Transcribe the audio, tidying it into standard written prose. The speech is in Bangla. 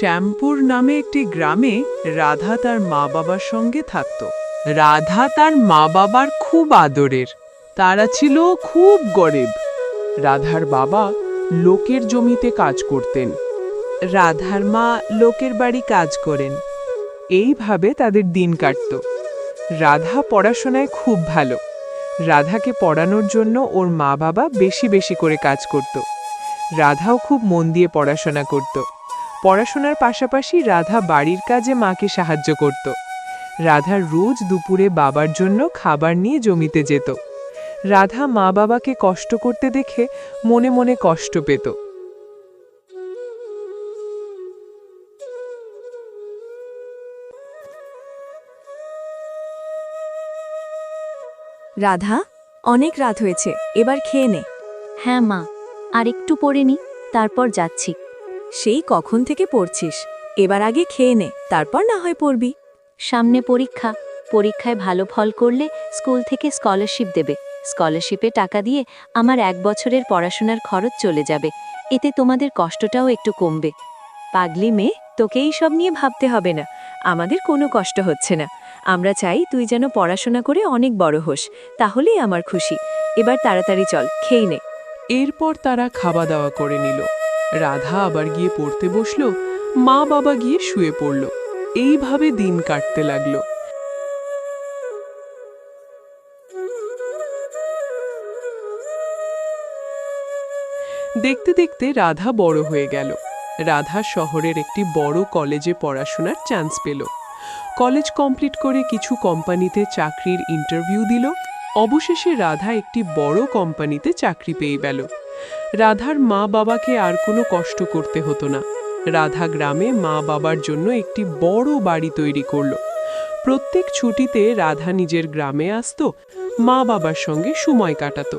শ্যামপুর নামে একটি গ্রামে রাধা তার মা বাবার সঙ্গে থাকত। রাধা তার মা বাবার খুব আদরের। তারা ছিল খুব গরিব। রাধার বাবা লোকের জমিতে কাজ করতেন, রাধার মা লোকের বাড়ি কাজ করেন। এইভাবে তাদের দিন কাটত। রাধা পড়াশোনায় খুব ভালো। রাধাকে পড়ানোর জন্য ওর মা বাবা বেশি বেশি করে কাজ করত। রাধাও খুব মন দিয়ে পড়াশোনা করত। পড়াশোনার পাশাপাশি রাধা বাড়ির কাজে মাকে সাহায্য করত। রাধা রোজ দুপুরে বাবার জন্য খাবার নিয়ে জমিতে যেত। রাধা মা বাবাকে কষ্ট করতে দেখে মনে মনে কষ্ট পেত। রাধা, অনেক রাত হয়েছে, এবার খেয়ে নে। হ্যাঁ মা, আর একটু পড়ে নি, তারপর যাচ্ছি। সেই কখন থেকে পড়ছিস? এবার আগে খেয়ে নে, তারপর না হয় পড়বি। সামনে পরীক্ষা, পরীক্ষায় ভালো ফল করলে স্কুল থেকে স্কলারশিপ দেবে। স্কলারশিপে টাকা দিয়ে আমার 1 বছরের পড়াশোনার খরচ চলে যাবে। এতে তোমাদের কষ্টটাও একটু কমবে। পাগলি মেয়ে, তোকে এই সব নিয়ে ভাবতে হবে না। আমাদের কোনো কষ্ট হচ্ছে না। আমরা চাই তুই যেন পড়াশোনা করে অনেক বড় হোস, তাহলেই আমার খুশি। এবার তাড়াতাড়ি চল, খেয়ে নে। এরপর তারা খাওয়া দাওয়া করে নিল। রাধা আবার গিয়ে পড়তে বসল, মা বাবা গিয়ে শুয়ে পড়ল। এইভাবে দিন কাটতে লাগলো। দেখতে দেখতে রাধা বড় হয়ে গেল। রাধা শহরের একটি বড় কলেজে পড়াশোনার চান্স পেল। কলেজ কমপ্লিট করে কিছু কোম্পানিতে চাকরির ইন্টারভিউ দিল। অবশেষে রাধা একটি বড় কোম্পানিতে চাকরি পেয়ে গেল। রাধার মা বাবাকে আর কোনো কষ্ট করতে হতো না। রাধা গ্রামে মা বাবার জন্য একটি বড় বাড়ি তৈরি করল। প্রত্যেক ছুটিতে রাধা নিজের গ্রামে আসতো, মা বাবার সঙ্গে সময় কাটাতো।